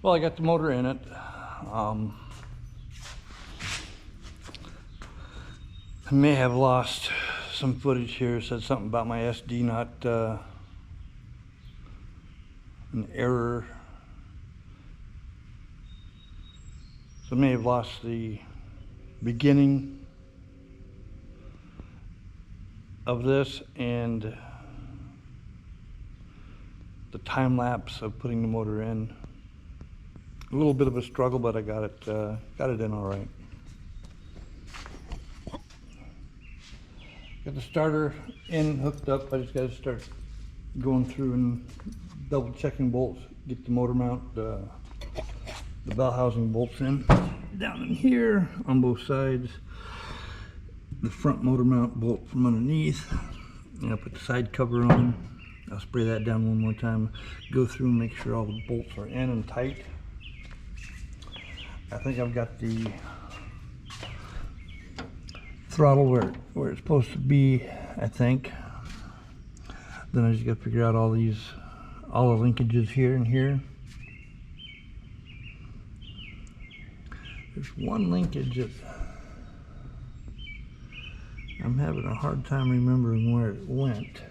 Well, I got the motor in it. I may have lost some footage here. It said something about my SD not an error. So I may have lost the beginning of this and the time lapse of putting the motor in. A little bit of a struggle, but I got it in all right. Got the starter in, hooked up. I just got to start going through and double checking bolts, get the motor mount, the bell housing bolts in. Down in here on both sides, the front motor mount bolt from underneath. And I'll put the side cover on. I'll spray that down one more time. Go through and make sure all the bolts are in and tight. I think I've got the throttle where it's supposed to be, I think. Then I just got to figure out all the linkages here and here. There's one linkage that I'm having a hard time remembering where it went.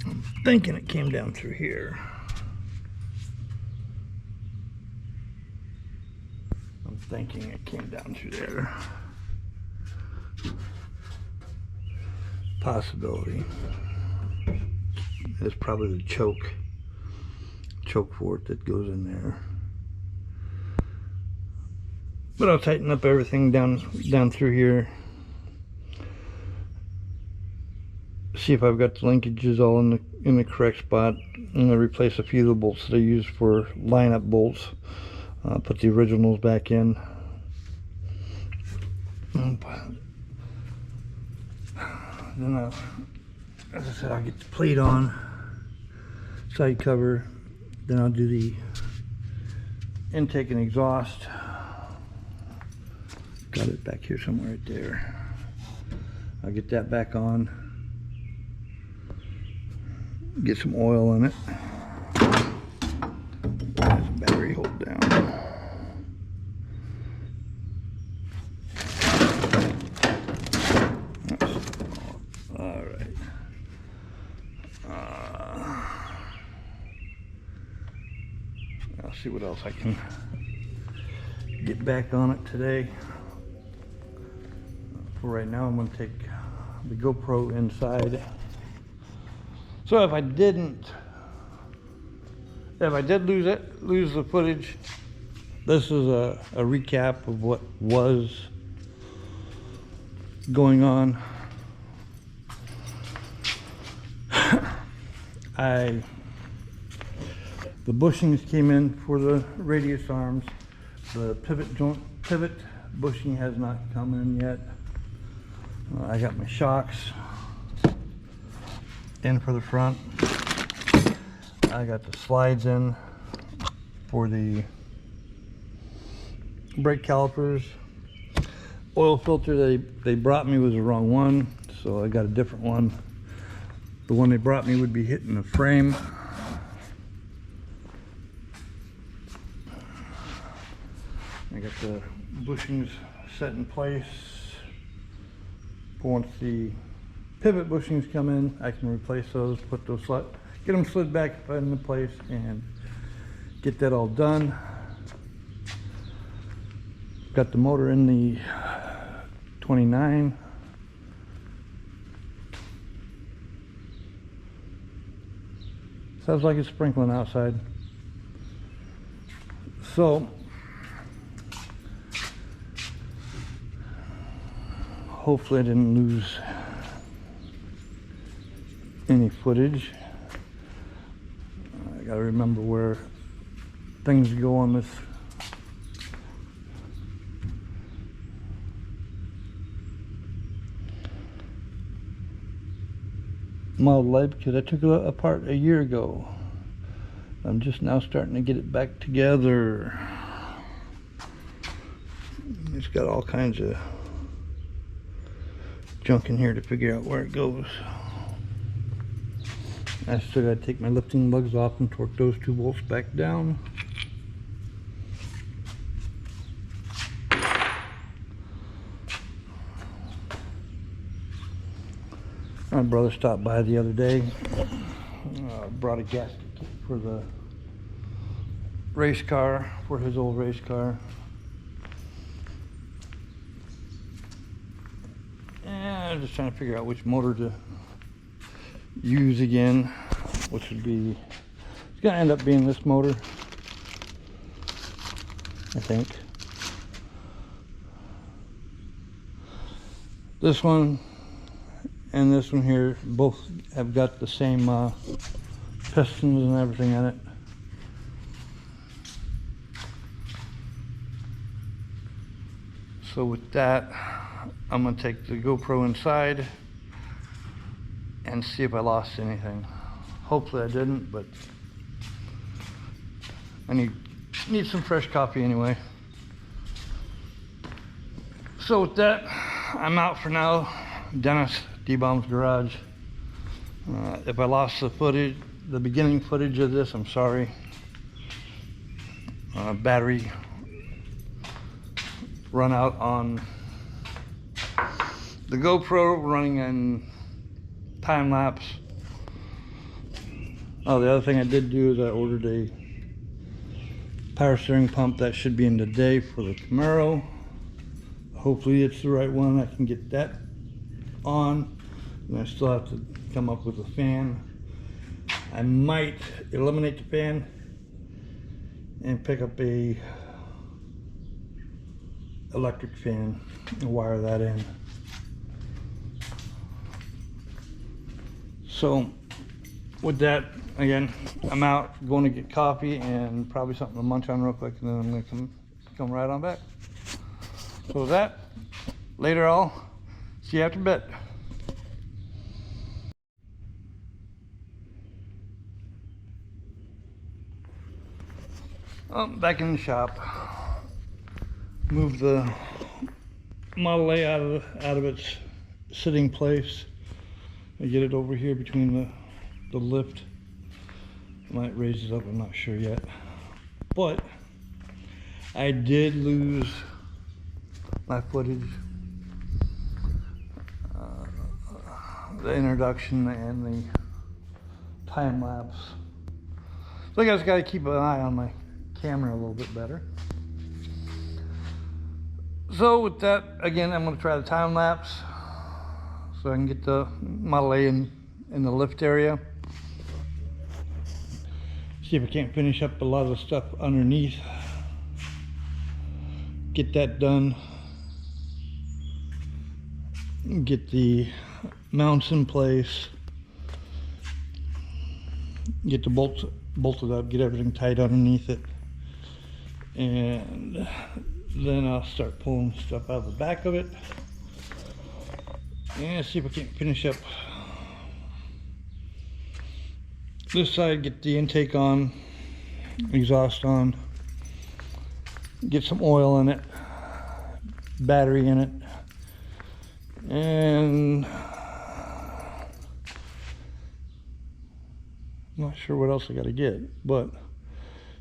I'm thinking it came down through here. Thinking it came down through there. Possibility. It's probably the choke fork that goes in there. But I'll tighten up everything down through here. See if I've got the linkages all in the correct spot. I'm gonna replace a few of the bolts that I use for lineup bolts. Put the originals back in. Then as I said, I'll get the plate on, side cover. Then I'll do the intake and exhaust. Got it back here somewhere right there. I'll get that back on. Get some oil in it. There's a battery hold down. All right. I'll see what else I can get back on it today. For right now, I'm going to take the GoPro inside. So if I did lose the footage, this is a recap of what was going on. The bushings came in for the radius arms. The pivot bushing has not come in yet. I got my shocks in for the front. I got the slides in for the brake calipers. Oil filter they brought me was the wrong one, so I got a different one. The one they brought me would be hitting the frame. I got the bushings set in place. Once the pivot bushings come in, I can replace those, put those get them slid back into place and get that all done. Got the motor in the 29. Sounds like it's sprinkling outside. So hopefully I didn't lose any footage. I gotta remember where things go on this. Model light, because I took it apart a year ago. I'm just now starting to get it back together. It's got all kinds of junk in here to figure out where it goes. I still gotta take my lifting lugs off and torque those 2 bolts back down. My brother stopped by the other day, brought a gasket kit for the race car, for his old race car. And I'm just trying to figure out which motor to use again, which would be, it's gonna end up being this motor, I think. This one and this one here both have got the same pistons and everything in it. So with that, I'm going to take the GoPro inside and see if I lost anything. Hopefully I didn't, but I need some fresh coffee anyway. So with that, I'm out for now. Dennis, D-Bomb's Garage. If I lost the footage, the beginning footage of this, I'm sorry. Battery run out on the GoPro, running in time lapse. Oh, the other thing I did do is I ordered a power steering pump that should be in today for the Camaro. Hopefully it's the right one. I can get that on, and I still have to come up with a fan. I might eliminate the fan and pick up a electric fan and wire that in. So with that, again, I'm out going to get coffee and probably something to munch on real quick, and then I'm going to come right on back. So with that, later all, see you after bed. Back in the shop. Move the Model A out of its sitting place. I get it over here between the lift. I might raise it up, I'm not sure yet. But I did lose my footage, the introduction and the time lapse. So I guys got to keep an eye on my camera a little bit better. So with that, again, I'm going to try the time lapse so I can get the Model A in the lift area. See if I can't finish up a lot of the stuff underneath. Get that done. Get the mounts in place. Get the bolts bolted up. Get everything tight underneath it. And then I'll start pulling stuff out of the back of it. And see if I can't finish up this side. Get the intake on, exhaust on. Get some oil in it, battery in it, and I'm not sure what else I got to get, but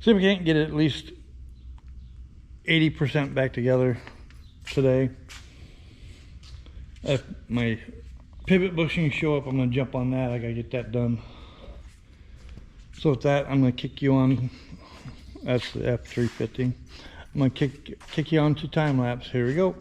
see if we can't get it at least 80% back together today. If my pivot bushings show up, I'm going to jump on that. I got to get that done. So with that, I'm going to kick you on. That's the F350. I'm going to kick you on to time lapse. Here we go.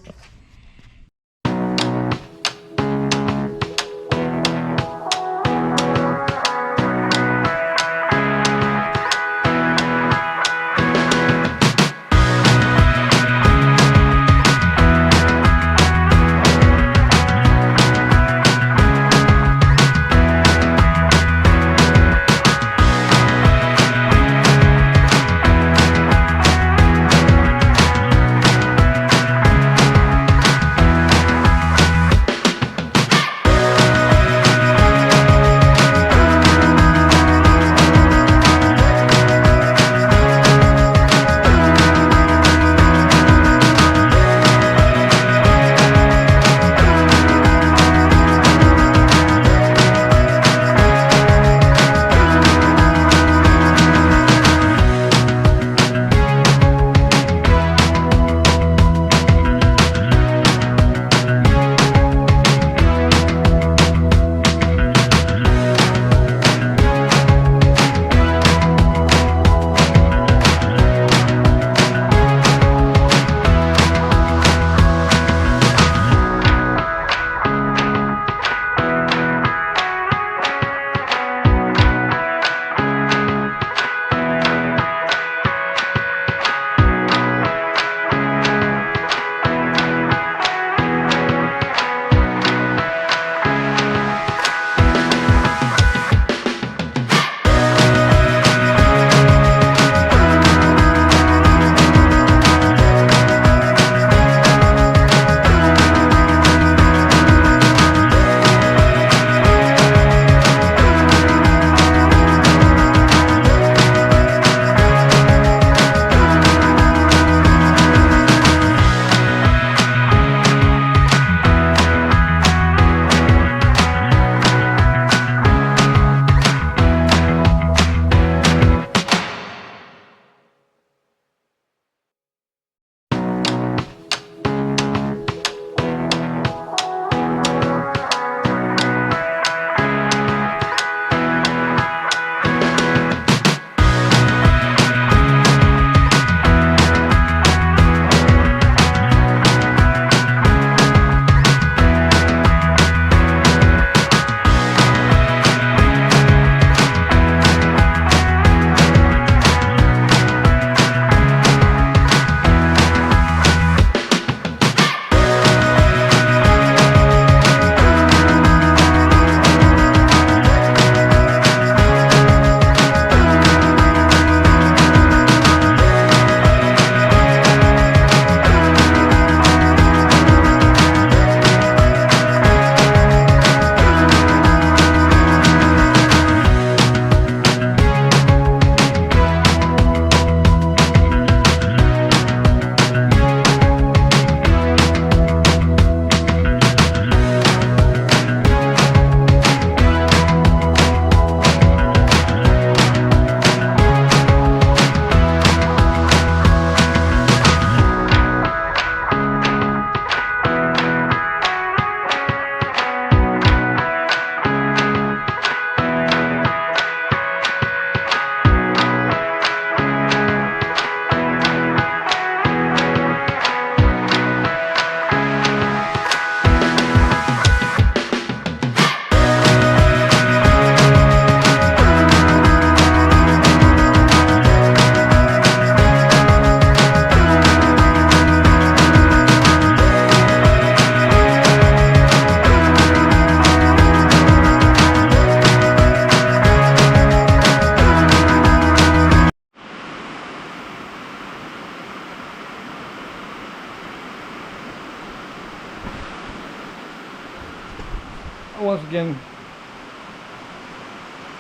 once again,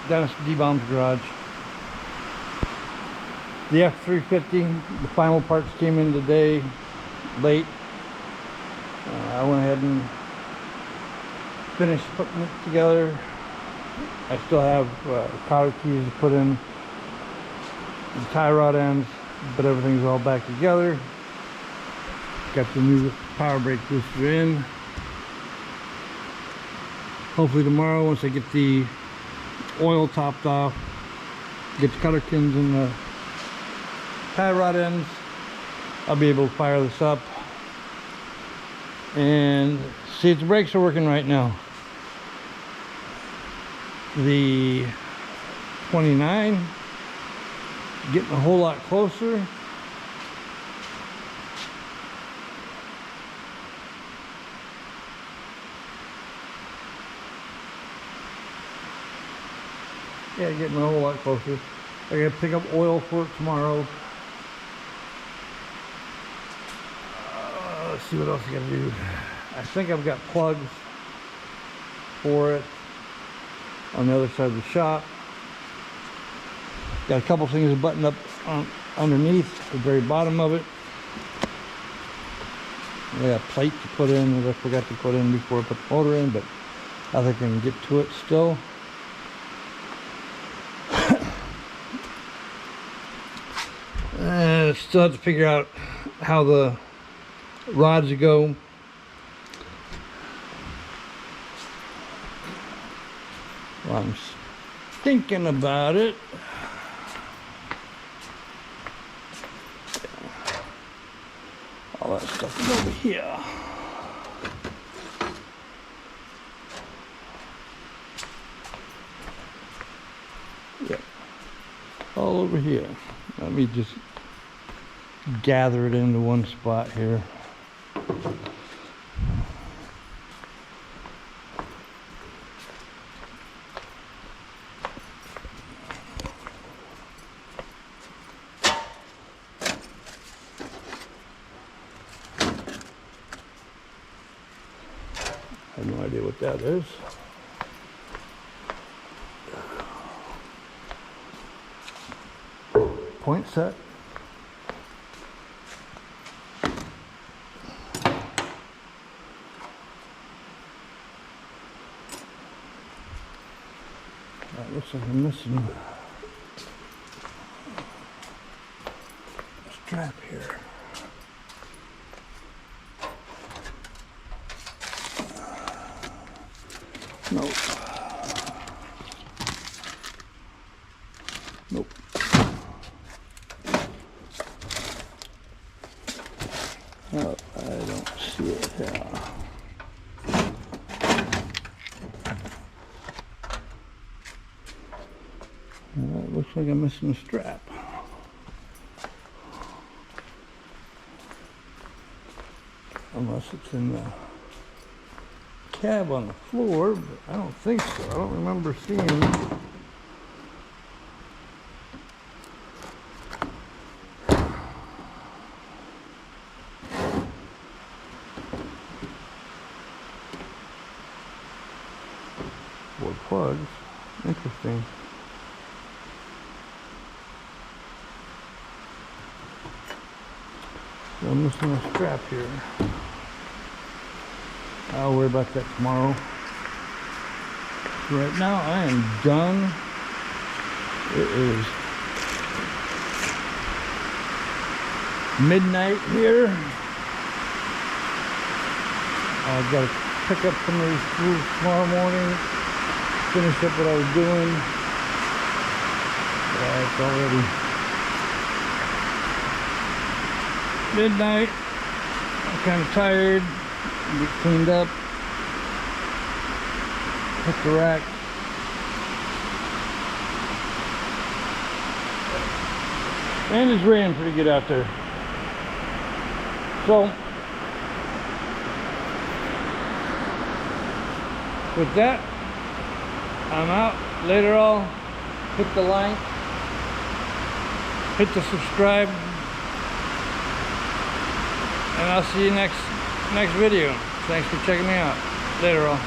Dennis D-Bomb's garage. The F350, the final parts came in today, late. I went ahead and finished putting it together. I still have cotter keys to put in, the tie rod ends, but everything's all back together. Got the new power brake booster in. Hopefully tomorrow, once I get the oil topped off, get the cutter pins and the tie rod ends, I'll be able to fire this up and see if the brakes are working right now. The 29 getting a whole lot closer. Yeah, getting a whole lot closer. I gotta pick up oil for it tomorrow. Let's see what else I gotta do. I think I've got plugs for it on the other side of the shop. Got a couple things to button up underneath the very bottom of it. I got a plate to put in that I forgot to put in before I put the motor in, but I think I can get to it still. Still have to figure out how the rods go. Well, I'm thinking about it. All that stuff is over here. Yep. All over here. Let me just gather it into one spot here. I have no idea what that is. Point set. That looks like I'm missing a strap here. Nope. Nope. Oh, I don't see it here. It looks like I'm missing a strap. Unless it's in the cab on the floor, but I don't think so. I don't remember seeing. Four plugs. Interesting. So I'm missing a strap here. I'll worry about that tomorrow. Right now I am done. It is midnight here. I've got to pick up some of these tools tomorrow morning, finish up what I was doing. It's already midnight. I'm kind of tired. Get cleaned up, hit the rack, and it's raining pretty good out there. So with that, I'm out. Later on, hit the like, hit the subscribe, and I'll see you next video. Thanks for checking me out. Later on.